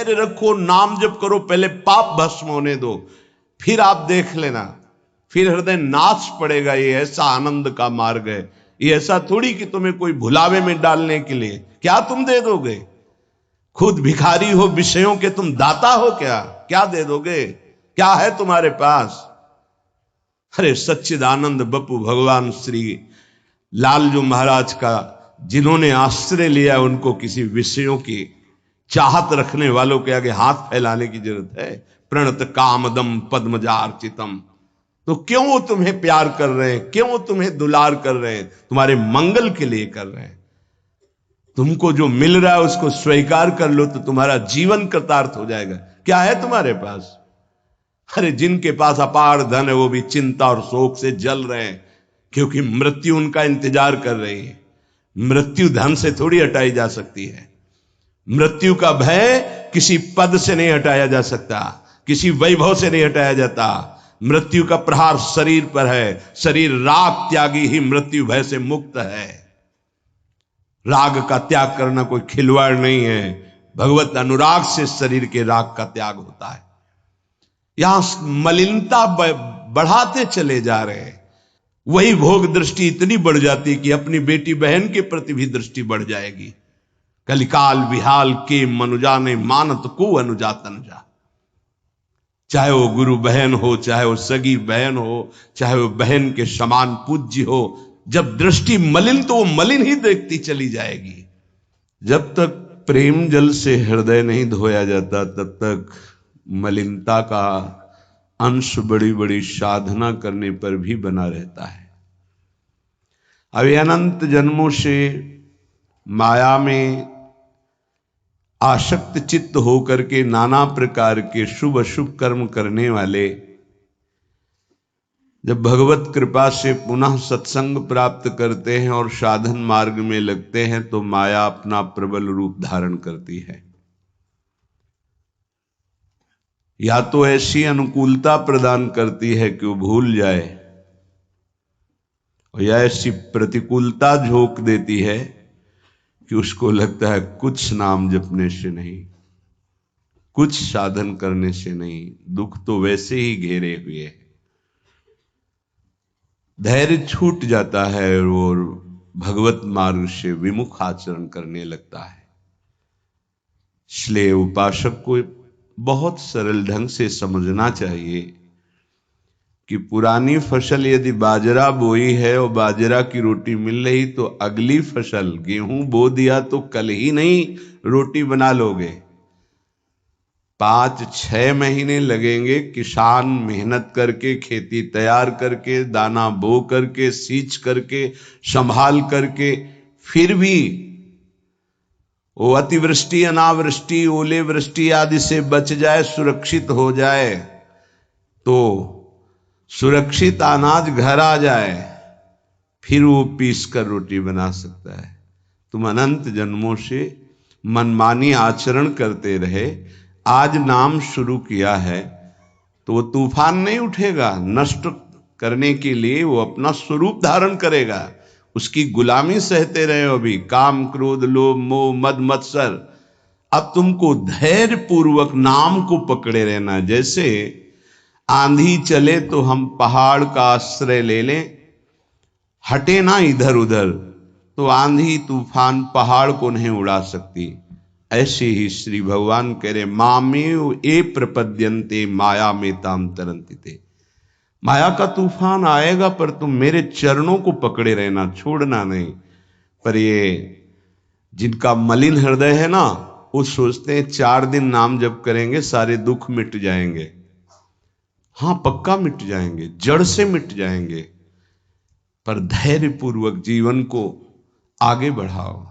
धैर्य रखो, नाम जप करो, पहले पाप भस्म होने दो, फिर आप देख लेना, फिर हृदय नाच पड़ेगा। ये ऐसा आनंद का मार्ग है। ये ऐसा थोड़ी कि तुम्हें कोई भुलावे में डालने के लिए। क्या तुम दे दोगे? खुद भिखारी हो विषयों के, तुम दाता हो क्या? क्या दे दोगे? क्या है तुम्हारे पास? अरे सच्चिदानंद बप्पू भगवान श्री लालजू महाराज का जिन्होंने आश्रय लिया, उनको किसी विषयों की चाहत रखने वालों के आगे हाथ फैलाने की जरूरत है? प्रणत कामदम पद्मजार्चितम। तो क्यों वो तुम्हें प्यार कर रहे हैं? क्यों वो तुम्हें दुलार कर रहे हैं? तुम्हारे मंगल के लिए कर रहे हैं। तुमको जो मिल रहा है उसको स्वीकार कर लो तो तुम्हारा जीवन कृतार्थ हो जाएगा। क्या है तुम्हारे पास? अरे जिनके पास अपार धन है वो भी चिंता और शोक से जल रहे हैं, क्योंकि मृत्यु उनका इंतजार कर रही है। मृत्यु धन से थोड़ी हटाई जा सकती है। मृत्यु का भय किसी पद से नहीं हटाया जा सकता, किसी वैभव से नहीं हटाया जाता। मृत्यु का प्रहार शरीर पर है। शरीर राग त्यागी ही मृत्यु भय से मुक्त है। राग का त्याग करना कोई खिलवाड़ नहीं है। भगवत अनुराग से शरीर के राग का त्याग होता है। यहां मलिनता बढ़ाते चले जा रहे हैं। वही भोग दृष्टि इतनी बढ़ जाती कि अपनी बेटी बहन के प्रति भी दृष्टि बढ़ जाएगी। कलिकाल विहाल के मनुजा ने मानत को अनुजा तनुजा। चाहे वो गुरु बहन हो, चाहे वो सगी बहन हो, चाहे वो बहन के समान पूज्य हो, जब दृष्टि मलिन तो वो मलिन ही देखती चली जाएगी। जब तक प्रेम जल से हृदय नहीं धोया जाता तब तक मलिनता का अंश बड़ी बड़ी साधना करने पर भी बना रहता है। अभी अनंत जन्मों से माया में आसक्त चित्त होकर के नाना प्रकार के शुभ अशुभ कर्म करने वाले जब भगवत कृपा से पुनः सत्संग प्राप्त करते हैं और साधन मार्ग में लगते हैं तो माया अपना प्रबल रूप धारण करती है। या तो ऐसी अनुकूलता प्रदान करती है कि वो भूल जाए, और या ऐसी प्रतिकूलता झोंक देती है कि उसको लगता है कुछ नाम जपने से नहीं, कुछ साधन करने से नहीं, दुख तो वैसे ही घेरे हुए है। धैर्य छूट जाता है और भगवत मार्ग से विमुख आचरण करने लगता है। इसलिए उपासक को बहुत सरल ढंग से समझना चाहिए कि पुरानी फसल यदि बाजरा बोई है और बाजरा की रोटी मिल रही तो अगली फसल गेहूं बो दिया तो कल ही नहीं रोटी बना लोगे। 5-6 महीने लगेंगे किसान मेहनत करके, खेती तैयार करके, दाना बो करके, सींच करके, संभाल करके, फिर भी वो अतिवृष्टि अनावृष्टि ओले वृष्टि आदि से बच जाए, सुरक्षित हो जाए, तो सुरक्षित अनाज घर आ जाए, फिर वो पीस कर रोटी बना सकता है। तुम अनंत जन्मों से मनमानी आचरण करते रहे, आज नाम शुरू किया है तो वो तूफान नहीं उठेगा। नष्ट करने के लिए वो अपना स्वरूप धारण करेगा। उसकी गुलामी सहते रहे हो अभी, काम क्रोध लोभ मोह मद मत्सर। अब तुमको धैर्य पूर्वक नाम को पकड़े रहना। जैसे आंधी चले तो हम पहाड़ का आश्रय ले लें, हटे ना इधर उधर, तो आंधी तूफान पहाड़ को नहीं उड़ा सकती। ऐसे ही श्री भगवान कह रहे मामेव ए प्रपद्यन्ते माया में ताम तरंतिते। माया का तूफान आएगा पर तुम मेरे चरणों को पकड़े रहना, छोड़ना नहीं। पर ये जिनका मलिन हृदय है ना, वो सोचते हैं 4 दिन नाम जप करेंगे सारे दुख मिट जाएंगे। हाँ पक्का मिट जाएंगे, जड़ से मिट जाएंगे, पर धैर्य पूर्वक जीवन को आगे बढ़ाओ।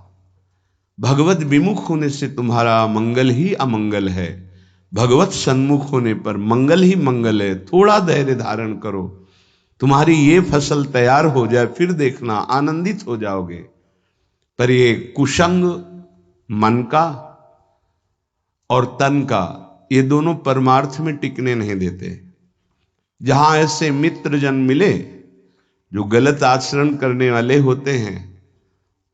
भगवत विमुख होने से तुम्हारा मंगल ही अमंगल है, भगवत सन्मुख होने पर मंगल ही मंगल है। थोड़ा धैर्य धारण करो, तुम्हारी ये फसल तैयार हो जाए, फिर देखना आनंदित हो जाओगे। पर ये कुसंग मन का और तन का, ये दोनों परमार्थ में टिकने नहीं देते। जहां ऐसे मित्र जन मिले जो गलत आचरण करने वाले होते हैं,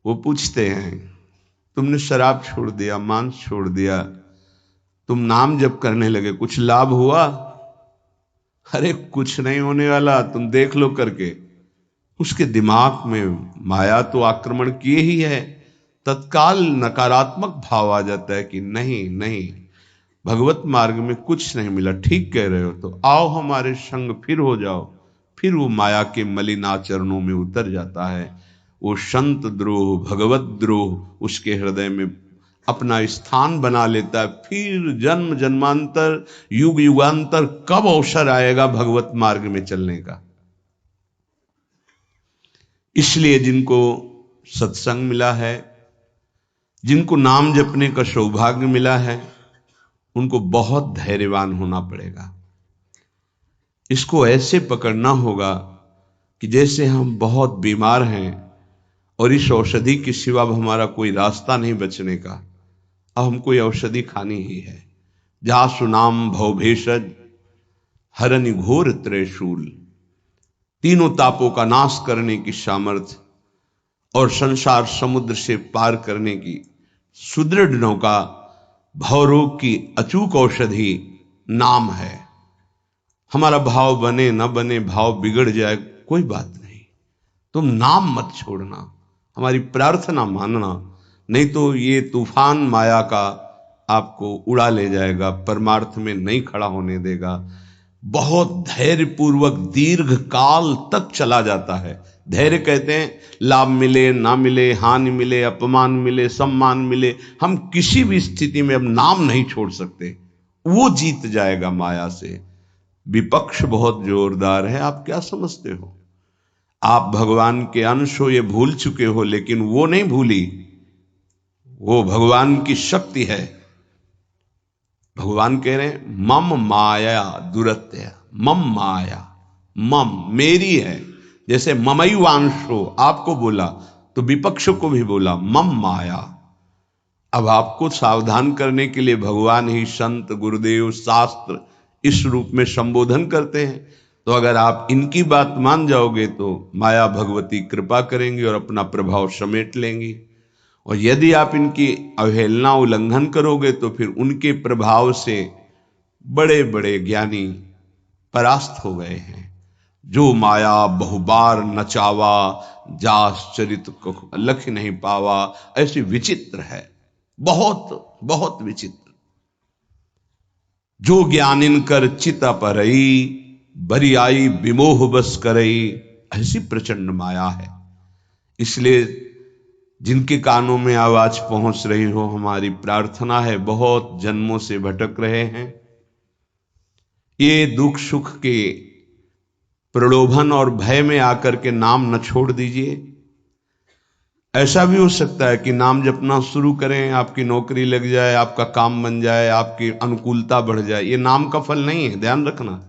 वो पूछते हैं तुमने शराब छोड़ दिया, मांस छोड़ दिया, तुम नाम जप करने लगे, कुछ लाभ हुआ? अरे कुछ नहीं होने वाला, तुम देख लो करके। उसके दिमाग में माया तो आक्रमण किए ही है। तत्काल नकारात्मक भाव आ जाता है कि नहीं नहीं, भगवत मार्ग में कुछ नहीं मिला, ठीक कह रहे हो तो आओ हमारे संग फिर हो जाओ। फिर वो माया के मलिनाचरणों में उतर जाता है। वो संत द्रोह, भगवत द्रोह उसके हृदय में अपना स्थान बना लेता है। फिर जन्म जन्मांतर, युग युगांतर कब अवसर आएगा भगवत मार्ग में चलने का। इसलिए जिनको सत्संग मिला है, जिनको नाम जपने का सौभाग्य मिला है, उनको बहुत धैर्यवान होना पड़ेगा। इसको ऐसे पकड़ना होगा कि जैसे हम बहुत बीमार हैं और इस औषधि के सिवा अब हमारा कोई रास्ता नहीं बचने का, अब हमको कोई औषधि खानी ही है। जहा सुनाम भव भेषज हरनि घोर त्रिशूल, तीनों तापों का नाश करने की सामर्थ्य और संसार समुद्र से पार करने की सुदृढ़ नौका, भवरोग की अचूक औषधि नाम है। हमारा भाव बने न बने, भाव बिगड़ जाए, कोई बात नहीं, तुम नाम मत छोड़ना, हमारी प्रार्थना मानना, नहीं तो ये तूफान माया का आपको उड़ा ले जाएगा, परमार्थ में नहीं खड़ा होने देगा। बहुत धैर्यपूर्वक दीर्घ काल तक चला जाता है। धैर्य कहते हैं लाभ मिले ना मिले, हानि मिले, अपमान मिले, सम्मान मिले, हम किसी भी स्थिति में अब नाम नहीं छोड़ सकते। वो जीत जाएगा माया से। विपक्ष बहुत जोरदार है, आप क्या समझते हो? आप भगवान के अंश हो, ये भूल चुके हो, लेकिन वो नहीं भूली, वो भगवान की शक्ति है। भगवान कह रहे हैं मम माया दुरत्य, मम माया, मम मेरी है। जैसे ममैवांशो आपको बोला तो विपक्ष को भी बोला मम माया। अब आपको सावधान करने के लिए भगवान ही संत, गुरुदेव, शास्त्र इस रूप में संबोधन करते हैं। तो अगर आप इनकी बात मान जाओगे तो माया भगवती कृपा करेंगी और अपना प्रभाव समेट लेंगी। और यदि आप इनकी अवहेलना, उल्लंघन करोगे तो फिर उनके प्रभाव से बड़े बड़े ज्ञानी परास्त हो गए हैं। जो माया बहुबार नचावा, जास चरित को लख नहीं पावा, ऐसी विचित्र है, बहुत बहुत विचित्र। जो ज्ञानिन कर चित अपरई, बरियाई विमोह बस करई, ऐसी प्रचंड माया है। इसलिए जिनके कानों में आवाज पहुंच रही हो, हमारी प्रार्थना है, बहुत जन्मों से भटक रहे हैं, ये दुख सुख के प्रलोभन और भय में आकर के नाम न छोड़ दीजिए। ऐसा भी हो सकता है कि नाम जपना शुरू करें, आपकी नौकरी लग जाए, आपका काम बन जाए, आपकी अनुकूलता बढ़ जाए। ये नाम का फल नहीं है, ध्यान रखना,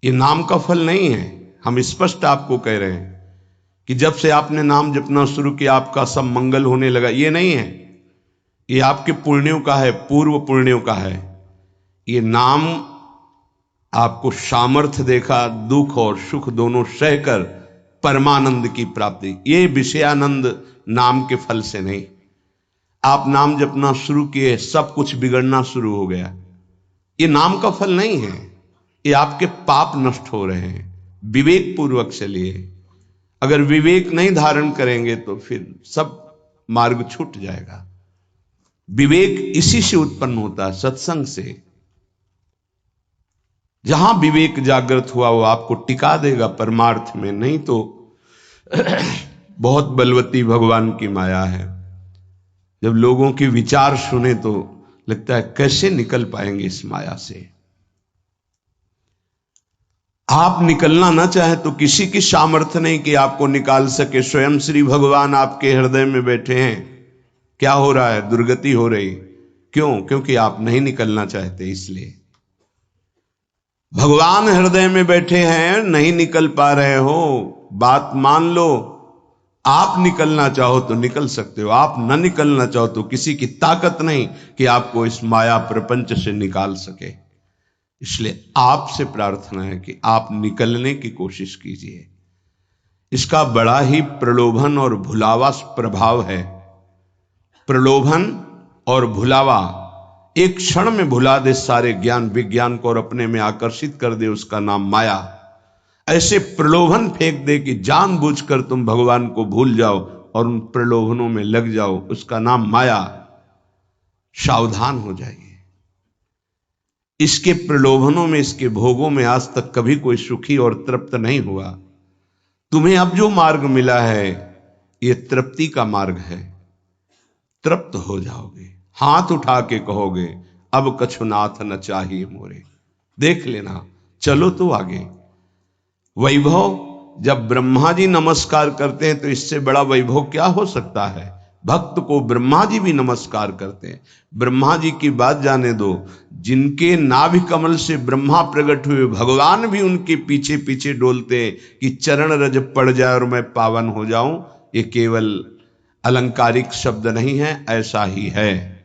ये नाम का फल नहीं है। हम स्पष्ट आपको कह रहे हैं कि जब से आपने नाम जपना शुरू किया आपका सब मंगल होने लगा, ये नहीं है। ये आपके पुण्यों का है, पूर्व पुण्यों का है। ये नाम आपको सामर्थ्य देखा, दुख और सुख दोनों सहकर परमानंद की प्राप्ति। ये विषयानंद नाम के फल से नहीं। आप नाम जपना शुरू किए, सब कुछ बिगड़ना शुरू हो गया, ये नाम का फल नहीं है। ये आपके पाप नष्ट हो रहे हैं। विवेक पूर्वक चलिए। अगर विवेक नहीं धारण करेंगे तो फिर सब मार्ग छूट जाएगा। विवेक इसी से उत्पन्न होता है, सत्संग से। जहां विवेक जागृत हुआ वो आपको टिका देगा परमार्थ में, नहीं तो बहुत बलवती भगवान की माया है। जब लोगों के विचार सुने तो लगता है कैसे निकल पाएंगे इस माया से। आप निकलना ना चाहे तो किसी की सामर्थ्य नहीं कि आपको निकाल सके। स्वयं श्री भगवान आपके हृदय में बैठे हैं। क्या हो रहा है? दुर्गति हो रही। क्यों? क्योंकि आप नहीं निकलना चाहते, इसलिए। भगवान हृदय में बैठे हैं, नहीं निकल पा रहे हो, बात मान लो। आप निकलना चाहो तो निकल सकते हो, आप न निकलना चाहो तो किसी की ताकत नहीं कि आपको इस माया प्रपंच से निकाल सके। इसलिए आपसे प्रार्थना है कि आप निकलने की कोशिश कीजिए। इसका बड़ा ही प्रलोभन और भुलावा प्रभाव है। प्रलोभन और भुलावा, एक क्षण में भुला दे सारे ज्ञान विज्ञान को और अपने में आकर्षित कर दे, उसका नाम माया। ऐसे प्रलोभन फेंक दे कि जानबूझकर तुम भगवान को भूल जाओ और उन प्रलोभनों में लग जाओ, उसका नाम माया। सावधान हो जाइए। इसके प्रलोभनों में, इसके भोगों में आज तक कभी कोई सुखी और तृप्त नहीं हुआ। तुम्हें अब जो मार्ग मिला है ये तृप्ति का मार्ग है। तृप्त हो जाओगे, हाथ उठा के कहोगे अब कछुनाथ न चाहिए मोरे। देख लेना, चलो तो आगे। वैभव, जब ब्रह्मा जी नमस्कार करते हैं तो इससे बड़ा वैभव क्या हो सकता है। भक्त को ब्रह्मा जी भी नमस्कार करते हैं। ब्रह्मा जी की बात जाने दो, जिनके नाभि कमल से ब्रह्मा प्रकट हुए, भगवान भी उनके पीछे पीछे डोलते हैं कि चरण रज पड़ जाए और मैं पावन हो जाऊं। ये केवल अलंकारिक शब्द नहीं है, ऐसा ही है।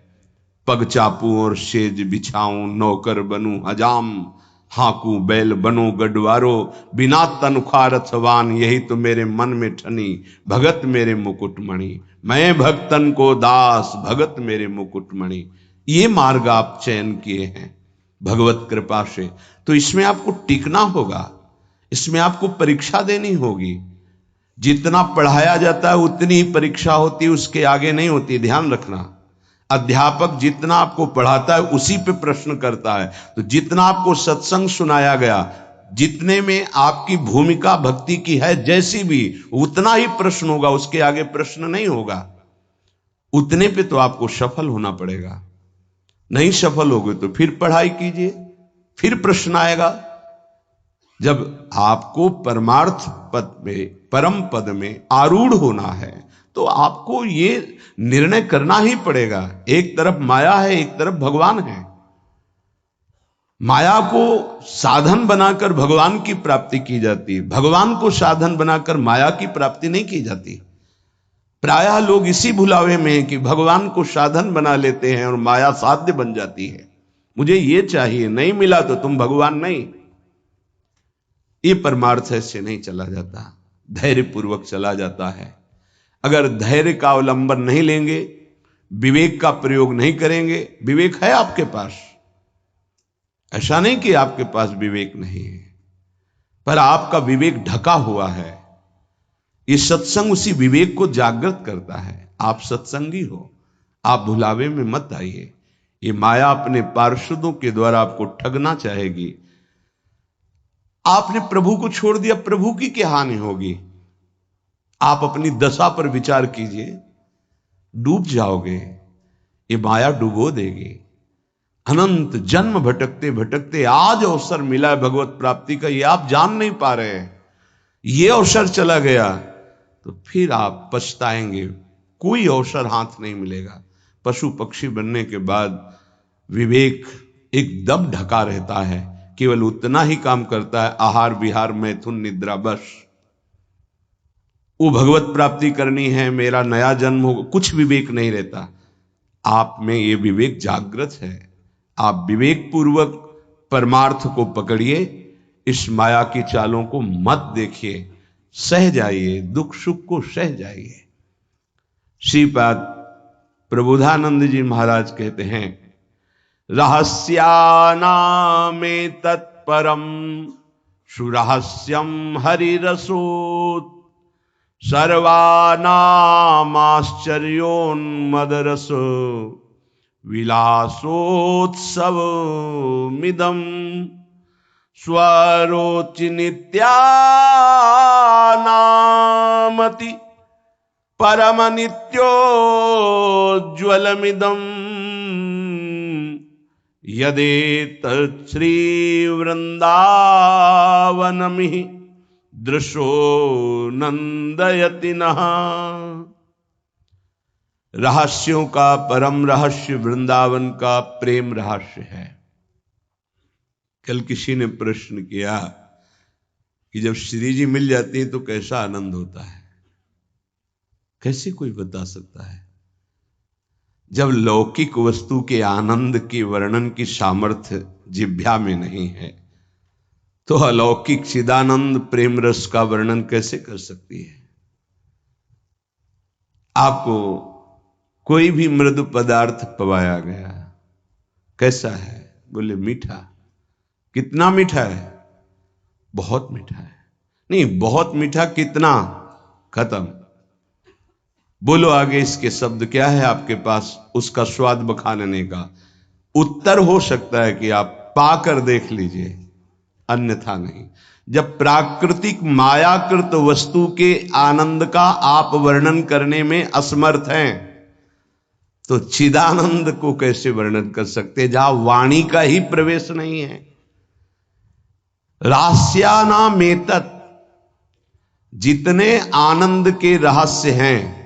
पग चापू और सेज बिछाऊं, नौकर बनूं हजाम, हाकू बैल बनो गडवारो, बिना तनख्वाह रथवान, यही तो मेरे मन में ठनी, भगत मेरे मुकुटमणि। मैं भक्तन को दास, भगत मेरे मुकुटमणि। ये मार्ग आप चयन किए हैं भगवत कृपा से, तो इसमें आपको टिकना होगा, इसमें आपको परीक्षा देनी होगी। जितना पढ़ाया जाता है उतनी ही परीक्षा होती है, उसके आगे नहीं होती, ध्यान रखना। अध्यापक जितना आपको पढ़ाता है उसी पे प्रश्न करता है। तो जितना आपको सत्संग सुनाया गया, जितने में आपकी भूमिका भक्ति की है जैसी भी, उतना ही प्रश्न होगा, उसके आगे प्रश्न नहीं होगा। उतने पे तो आपको सफल होना पड़ेगा। नहीं सफल होगे तो फिर पढ़ाई कीजिए, फिर प्रश्न आएगा। जब आपको परमार्थ पद में, परम पद में आरूढ़ होना है तो आपको ये निर्णय करना ही पड़ेगा। एक तरफ माया है, एक तरफ भगवान है। माया को साधन बनाकर भगवान की प्राप्ति की जाती है, भगवान को साधन बनाकर माया की प्राप्ति नहीं की जाती। प्रायः लोग इसी भुलावे में हैं कि भगवान को साधन बना लेते हैं और माया साध्य बन जाती है। मुझे ये चाहिए, नहीं मिला तो तुम भगवान नहीं। ये परमार्थ ऐसे नहीं चला जाता, धैर्य पूर्वक चला जाता है। अगर धैर्य का अवलंबन नहीं लेंगे, विवेक का प्रयोग नहीं करेंगे, विवेक है आपके पास, ऐसा नहीं कि आपके पास विवेक नहीं है, पर आपका विवेक ढका हुआ है। ये सत्संग उसी विवेक को जागृत करता है। आप सत्संगी हो, आप भुलावे में मत आइए। ये माया अपने पार्षदों के द्वारा आपको ठगना चाहेगी। आपने प्रभु को छोड़ दिया, प्रभु की क्या हानि होगी। आप अपनी दशा पर विचार कीजिए, डूब जाओगे, ये माया डुबो देगी। अनंत जन्म भटकते भटकते आज अवसर मिला है भगवत प्राप्ति का, ये आप जान नहीं पा रहे हैं। ये अवसर चला गया तो फिर आप पछताएंगे, कोई अवसर हाथ नहीं मिलेगा। पशु पक्षी बनने के बाद विवेक एकदम ढका रहता है, केवल उतना ही काम करता है, आहार विहार मैथुन निद्रा, बस। वो भगवत प्राप्ति करनी है, मेरा नया जन्म हो, कुछ विवेक नहीं रहता। आप में ये विवेक जागृत है। आप विवेक पूर्वक परमार्थ को पकड़िए, इस माया की चालों को मत देखिए, सह जाइए, दुख सुख को सह जाइए। श्रीपाद प्रबोधानंद जी महाराज कहते हैं, रहस्यानामे तत्परम सुरहस्यम हरिरसोत्, सर्वानामाश्चर्योन्मदरस विलासोत्सवमिदं, स्वरोचि नित्यानामति परम नित्योज्ज्वलमिदं, यदेतत् श्री वृंदावनमिह दृशो नंदयति नः। रहस्यों का परम रहस्य वृंदावन का प्रेम रहस्य है। कल किसी ने प्रश्न किया कि जब श्री जी मिल जाती है तो कैसा आनंद होता है। कैसे कोई बता सकता है। जब लौकिक वस्तु के आनंद के वर्णन की सामर्थ्य जिह्वा में नहीं है तो अलौकिक चिदानंद प्रेम रस का वर्णन कैसे कर सकती है। आपको कोई भी मृदु पदार्थ पवाया गया, कैसा है? बोले मीठा। कितना मीठा है? बहुत मीठा है। नहीं, बहुत मीठा कितना? खत्म। बोलो आगे इसके शब्द क्या है आपके पास उसका स्वाद बखानने का? उत्तर हो सकता है कि आप पाकर देख लीजिए, अन्यथा नहीं। जब प्राकृतिक मायाकृत वस्तु के आनंद का आप वर्णन करने में असमर्थ हैं, तो चिदानंद को कैसे वर्णन कर सकते, जहां वाणी का ही प्रवेश नहीं है। रहस्यानामेतत्, जितने आनंद के रहस्य हैं,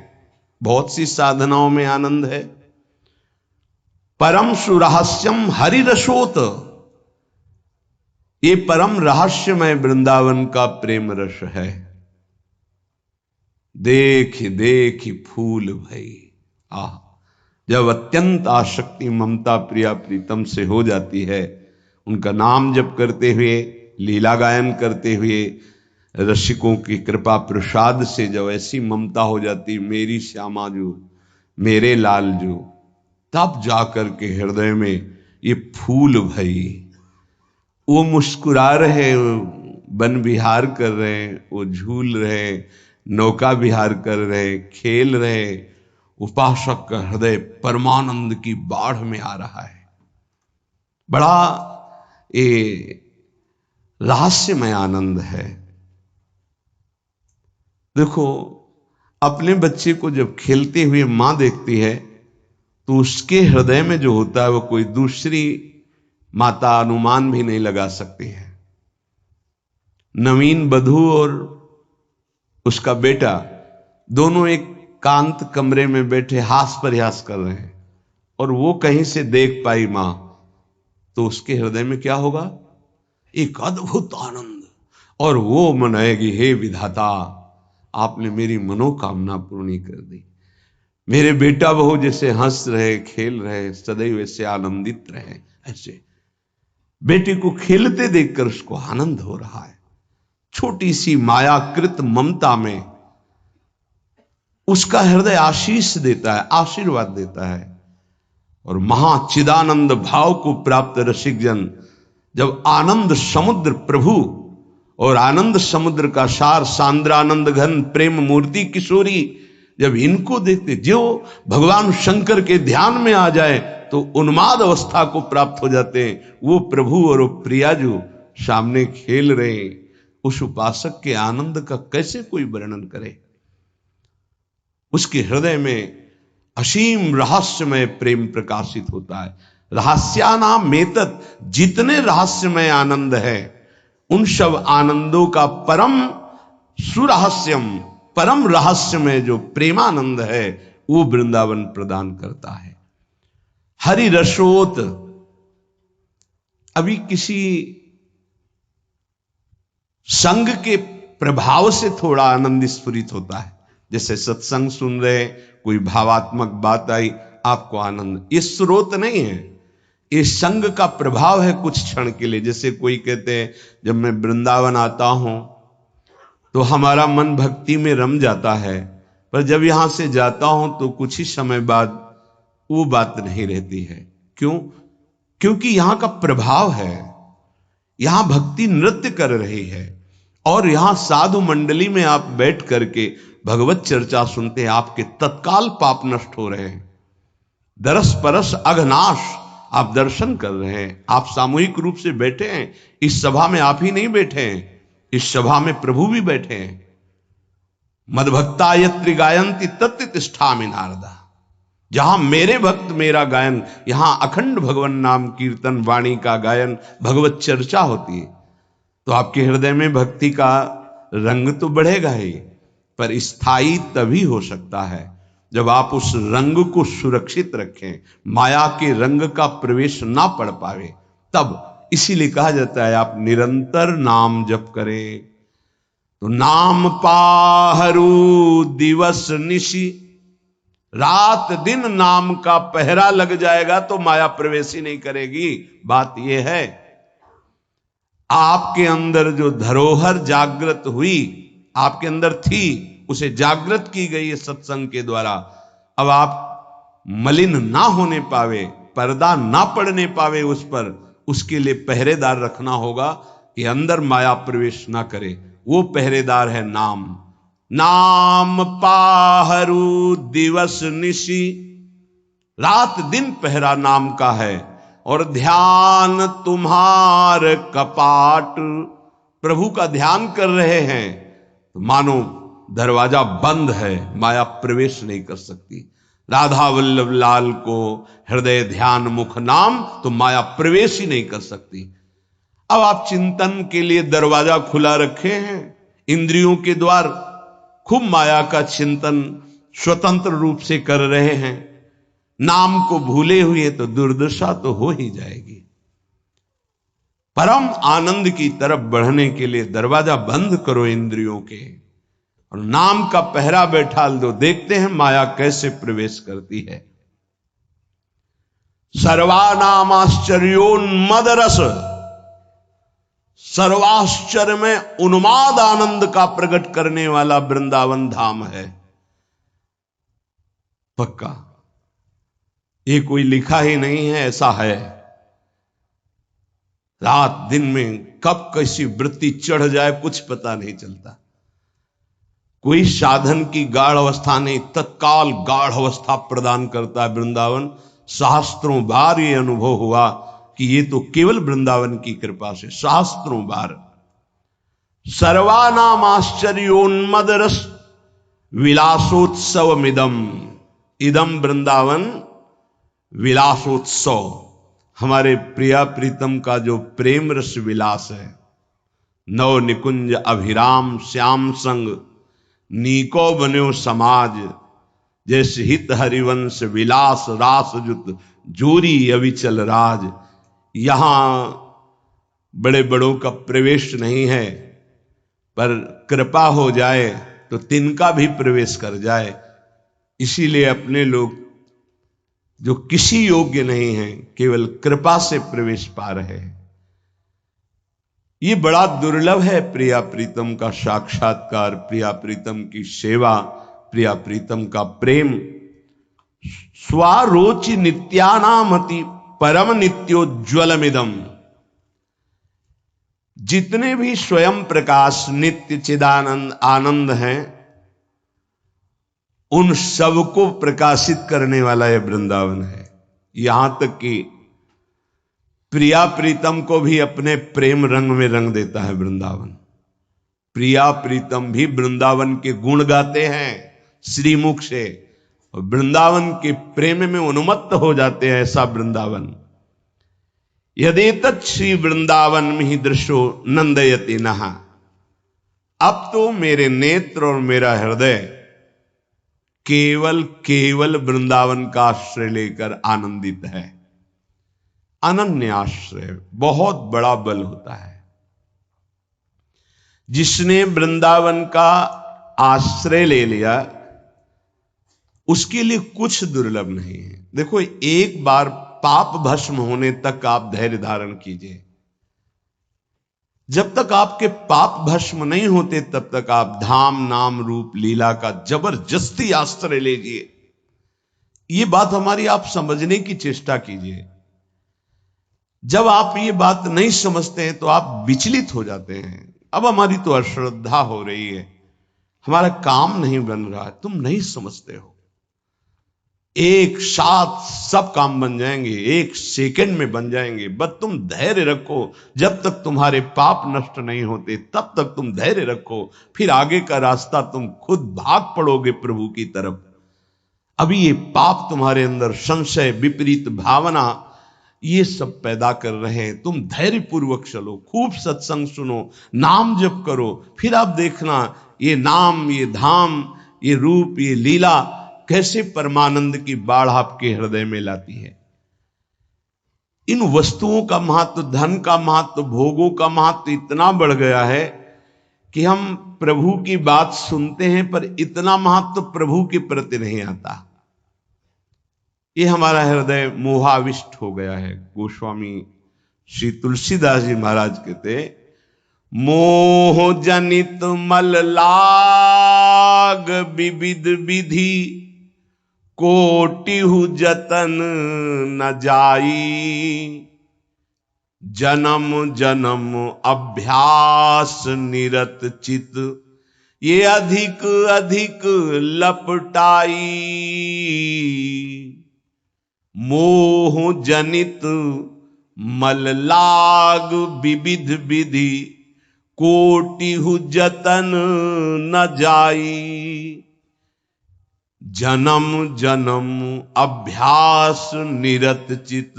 बहुत सी साधनाओं में आनंद है। परम सुरहस्यम हरिरसोत, ये परम रहस्यमय वृंदावन का प्रेम रस है। देख देख फूल भई। आह, जब अत्यंत आसक्ति ममता प्रिया प्रीतम से हो जाती है, उनका नाम जप करते हुए, लीला गायन करते हुए, रसिकों की कृपा प्रसाद से जब ऐसी ममता हो जाती, मेरी श्यामा जो, मेरे लाल जो, तब जाकर के हृदय में ये फूल भई। वो मुस्कुरा रहे, वन विहार कर रहे, वो झूल रहे, नौका विहार कर रहे, खेल रहे, उपासक का हृदय परमानंद की बाढ़ में आ रहा है। बड़ा ये रहस्यमय आनंद है। देखो, अपने बच्चे को जब खेलते हुए मां देखती है, तो उसके हृदय में जो होता है वो कोई दूसरी माता अनुमान भी नहीं लगा सकती है। नवीन बधू और उसका बेटा दोनों एक कांत कमरे में बैठे हास प्रयास कर रहे हैं, और वो कहीं से देख पाई मां, तो उसके हृदय में क्या होगा? एक अद्भुत आनंद। और वो मनाएगी, हे विधाता, आपने मेरी मनोकामना पूर्ण कर दी। मेरे बेटा बहू जैसे हंस रहे, खेल रहे, सदैव ऐसे आनंदित रहे। ऐसे बेटे को खेलते देखकर उसको आनंद हो रहा है। छोटी सी मायाकृत ममता में उसका हृदय आशीष देता है, आशीर्वाद देता है। और महाचिदानंद भाव को प्राप्त रसिक जन जब आनंद समुद्र प्रभु और आनंद समुद्र का सार सांद्रानंद घन प्रेम मूर्ति किशोरी, जब इनको देखते, जो भगवान शंकर के ध्यान में आ जाए तो उन्माद अवस्था को प्राप्त हो जाते हैं। वो प्रभु और वो प्रिया जो सामने खेल रहे हैं, उस उपासक के आनंद का कैसे कोई वर्णन करे? उसके हृदय में असीम रहस्यमय प्रेम प्रकाशित होता है। रहस्यानामेतत्, जितने रहस्यमय आनंद है, उन सब आनंदों का परम सुरहस्यम, परम रहस्य में जो प्रेमानंद है, वो वृंदावन प्रदान करता है। हरि रसोत, अभी किसी संग के प्रभाव से थोड़ा आनंद स्फुरित होता है। जैसे सत्संग सुन रहे, कोई भावात्मक बात आई, आपको आनंद, ये स्रोत नहीं है, ये संग का प्रभाव है कुछ क्षण के लिए। जैसे कोई कहते हैं, जब मैं वृंदावन आता हूं तो हमारा मन भक्ति में रम जाता है, पर जब यहां से जाता हूं तो कुछ ही समय बाद वो बात नहीं रहती है। क्यों? क्योंकि यहां का प्रभाव है, यहां भक्ति नृत्य कर रही है, और यहां साधु मंडली में आप बैठ करके भगवत चर्चा सुनते हैं, आपके तत्काल पाप नष्ट हो रहे हैं। दरस परस अघनाश, आप दर्शन कर रहे हैं। आप सामूहिक रूप से बैठे हैं, इस सभा में आप ही नहीं बैठे हैं, इस सभा में प्रभु भी बैठे हैं। मदभक्ता यत्र गायन्ति तत्र तिष्ठामि नारदा, जहां मेरे भक्त मेरा गायन, यहां अखंड भगवान नाम कीर्तन वाणी का गायन, भगवत चर्चा होती है, तो आपके हृदय में भक्ति का रंग तो बढ़ेगा ही, पर स्थायी तभी हो सकता है जब आप उस रंग को सुरक्षित रखें, माया के रंग का प्रवेश ना पड़ पावे, तब। इसीलिए कहा जाता है, आप निरंतर नाम जप करें तो नाम पाहरू दिवस निशि, रात दिन नाम का पहरा लग जाएगा तो माया प्रवेश ही नहीं करेगी। बात यह है, आपके अंदर जो धरोहर जागृत हुई, आपके अंदर थी, उसे जागृत की गई है सत्संग के द्वारा। अब आप मलिन ना होने पावे, पर्दा ना पड़ने पावे उस पर, उसके लिए पहरेदार रखना होगा कि अंदर माया प्रवेश ना करे। वो पहरेदार है नाम। नाम पाहरू दिवस निशी, रात दिन पहरा नाम का है। और ध्यान तुम्हार कपाट, प्रभु का ध्यान कर रहे हैं तो मानो दरवाजा बंद है, माया प्रवेश नहीं कर सकती। राधा वल्लभ लाल को हृदय ध्यान मुख नाम, तो माया प्रवेश ही नहीं कर सकती। अब आप चिंतन के लिए दरवाजा खुला रखे हैं, इंद्रियों के द्वार, खूब माया का चिंतन स्वतंत्र रूप से कर रहे हैं। नाम को भूले हुए तो दुर्दशा तो हो ही जाएगी। परम आनंद की तरफ बढ़ने के लिए दरवाजा बंद करो इंद्रियों के, और नाम का पहरा बैठा दो। देखते हैं माया कैसे प्रवेश करती है। सर्वानामाश्चर्योन्मद रस, सर्वाश्चर्य में उन्माद आनंद का प्रकट करने वाला वृंदावन धाम है। पक्का ये कोई लिखा ही नहीं है, ऐसा है। रात दिन में कब कैसी वृत्ति चढ़ जाए कुछ पता नहीं चलता। कोई साधन की गाढ़ अवस्था नहीं, तत्काल गाढ़ अवस्था प्रदान करता है वृंदावन। सहस्त्रों बार ये अनुभव हुआ कि ये तो केवल वृंदावन की कृपा से, सहस्त्रों बार। सर्वानाम आश्चर्योन्मद रस विलासोत्सवमिदम, इदम वृंदावन विलासोत्सव। हमारे प्रिया प्रीतम का जो प्रेम रस विलास है। नव निकुंज अभिराम श्याम संग, नीको बन्यो समाज। जैसे हित हरिवंश विलास रास जुत, जोरी अविचल राज। यहां बड़े बड़ों का प्रवेश नहीं है, पर कृपा हो जाए तो तिनका भी प्रवेश कर जाए। इसीलिए अपने लोग जो किसी योग्य नहीं है, केवल कृपा से प्रवेश पा रहे हैं। ये बड़ा दुर्लभ है प्रिया प्रीतम का साक्षात्कार, प्रिया प्रीतम की सेवा, प्रिया प्रीतम का प्रेम। स्वारोचि नित्यानामति परम नित्योज्वलमिदम। जितने भी स्वयं प्रकाश नित्य चिदानंद आनंद हैं, उन सबको प्रकाशित करने वाला यह वृंदावन है। यहां तक कि प्रिया प्रीतम को भी अपने प्रेम रंग में रंग देता है वृंदावन। प्रिया प्रीतम भी वृंदावन के गुण गाते हैं श्रीमुख से, और वृंदावन के प्रेम में उन्मत्त हो जाते हैं। ऐसा वृंदावन। यदेतत् श्री वृंदावन में ही दृश्यो नंदयति नहा। अब तो मेरे नेत्र और मेरा हृदय केवल केवल वृंदावन का आश्रय लेकर आनंदित है। अनन्य आश्रय बहुत बड़ा बल होता है। जिसने वृंदावन का आश्रय ले लिया, उसके लिए कुछ दुर्लभ नहीं है। देखो, एक बार पाप भस्म होने तक आप धैर्य धारण कीजिए। जब तक आपके पाप भस्म नहीं होते, तब तक आप धाम नाम रूप लीला का जबरदस्ती आश्रय लीजिए। ये बात हमारी आप समझने की चेष्टा कीजिए। जब आप ये बात नहीं समझते हैं तो आप विचलित हो जाते हैं। अब हमारी तो अश्रद्धा हो रही है, हमारा काम नहीं बन रहा है। तुम नहीं समझते हो, एक साथ सब काम बन जाएंगे, एक सेकंड में बन जाएंगे। बस तुम धैर्य रखो। जब तक तुम्हारे पाप नष्ट नहीं होते, तब तक तुम धैर्य रखो। फिर आगे का रास्ता तुम खुद भाग पड़ोगे प्रभु की तरफ। अभी ये पाप तुम्हारे अंदर संशय, विपरीत भावना, ये सब पैदा कर रहे हैं। तुम धैर्य पूर्वक चलो, खूब सत्संग सुनो, नाम जप करो। फिर आप देखना ये नाम, ये धाम, ये रूप, ये लीला कैसे परमानंद की बाढ़ आपके हृदय में लाती है। इन वस्तुओं का महत्व, धन का महत्व, भोगों का महत्व इतना बढ़ गया है कि हम प्रभु की बात सुनते हैं, पर इतना महत्व प्रभु के प्रति नहीं आता। ये हमारा हृदय मोहाविष्ट हो गया है। गोस्वामी श्री तुलसीदास जी महाराज कहते, मोह जनित मल लाग विविध विधि, कोटिहु जतन न जाई, जन्म जन्म अभ्यास निरत चित, ये अधिक अधिक लपटाई, मोह जनित मल लाग विविध विधि, कोटिहु जतन न जाई, जन्म जन्म अभ्यास निरत चित,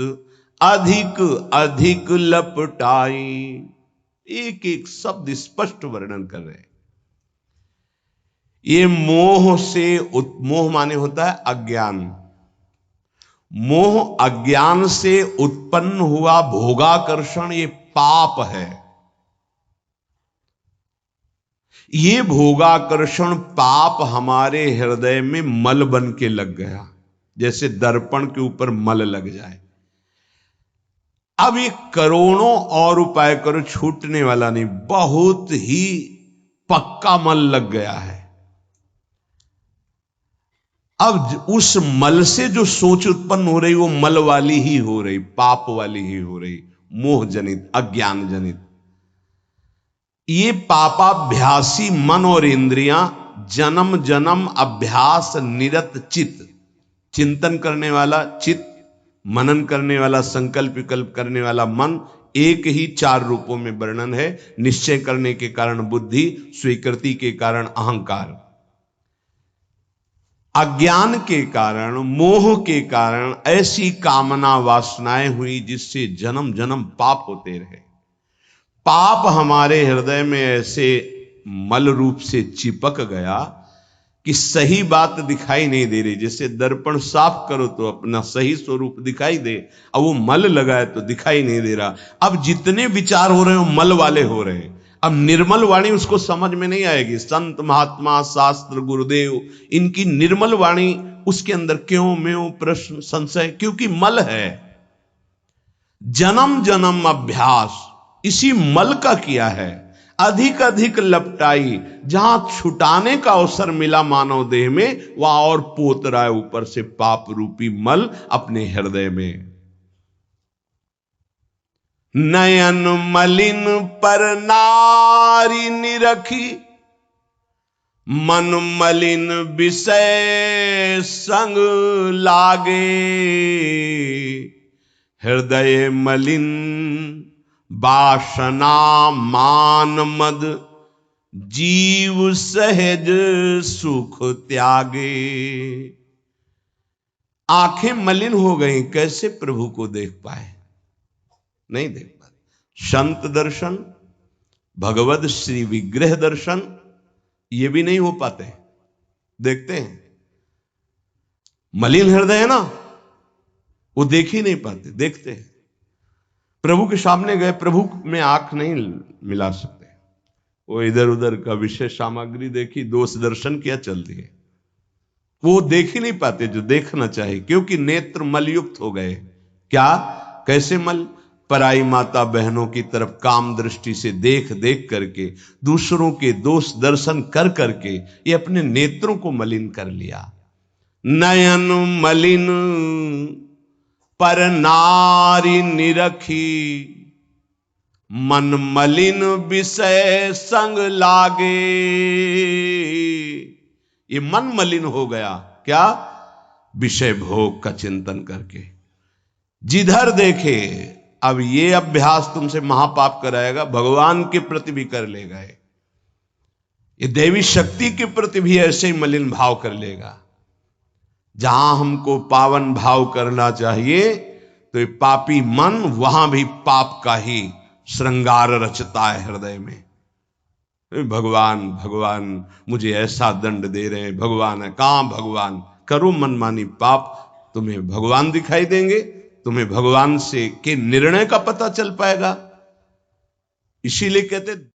अधिक अधिक लपटाई। एक एक शब्द स्पष्ट वर्णन कर रहे हैं। ये मोह से, मोह माने होता है अज्ञान, मोह अज्ञान से उत्पन्न हुआ भोगाकर्षण ये पाप है। ये भोगाकर्षण पाप हमारे हृदय में मल बन के लग गया, जैसे दर्पण के ऊपर मल लग जाए। अब ये करोड़ों और उपाय करो, छूटने वाला नहीं, बहुत ही पक्का मल लग गया है। अब उस मल से जो सोच उत्पन्न हो रही वो मल वाली ही हो रही, पाप वाली ही हो रही, मोह जनित, अज्ञान जनित। ये पापाभ्यासी मन और इंद्रियां जन्म जन्म अभ्यास निरत चित्त, चिंतन करने वाला चित्त, मनन करने वाला, संकल्प विकल्प करने वाला मन, एक ही चार रूपों में वर्णन है। निश्चय करने के कारण बुद्धि, स्वीकृति के कारण अहंकार, अज्ञान के कारण, मोह के कारण ऐसी कामना वासनाएं हुई जिससे जन्म जन्म पाप होते रहे। पाप हमारे हृदय में ऐसे मल रूप से चिपक गया कि सही बात दिखाई नहीं दे रही। जैसे दर्पण साफ करो तो अपना सही स्वरूप दिखाई दे, अब वो मल लगा है तो दिखाई नहीं दे रहा। अब जितने विचार हो रहे हो मल वाले हो रहे हैं। अब निर्मल वाणी उसको समझ में नहीं आएगी। संत महात्मा शास्त्र गुरुदेव इनकी निर्मल वाणी उसके अंदर क्यों म्यों प्रश्न संशय, क्योंकि मल है। जन्म जन्म अभ्यास इसी मल का किया है। अधिक अधिक लपटाई, जहां छुटाने का अवसर मिला मानव देह में, वहां और पोत रहा है ऊपर से पाप रूपी मल अपने हृदय में। नयन मलिन पर नारी निरखी, मन मलिन विषय संग लागे, हृदय मलिन वासना मान मद, जीव सहज सुख त्यागे। आंखें मलिन हो गई, कैसे प्रभु को देख पाए? नहीं देख पाते। संत दर्शन, भगवत श्री विग्रह दर्शन, ये भी नहीं हो पाते। देखते हैं मलिन हृदय है ना, वो देख ही नहीं पाते। देखते हैं प्रभु के सामने गए, प्रभु में आंख नहीं मिला सकते। वो इधर उधर का विषय सामग्री देखी, दोष दर्शन किया, चल दिए। वो देख ही नहीं पाते जो देखना चाहिए, क्योंकि नेत्र मलयुक्त हो गए। क्या, कैसे मल? पराई माता बहनों की तरफ काम दृष्टि से देख देख करके, दूसरों के दोष दर्शन कर करके ये अपने नेत्रों को मलिन कर लिया। नयन मलिन पर नारी निरखी, मन मलिन विषय संग लागे। ये मन मलिन हो गया, क्या? विषय भोग का चिंतन करके। जिधर देखे, अब ये अभ्यास तुमसे महापाप कराएगा, भगवान के प्रति भी कर लेगा। ये देवी शक्ति के प्रति भी ऐसे ही मलिन भाव कर लेगा। जहां हमको पावन भाव करना चाहिए तो ये पापी मन वहां भी पाप का ही श्रृंगार रचता है हृदय में। भगवान भगवान मुझे ऐसा दंड दे रहे हैं, भगवान है। कहां भगवान? करो मनमानी पाप, तुम्हें भगवान दिखाई देंगे, तुम्हें भगवान से के निर्णय का पता चल पाएगा। इसीलिए कहते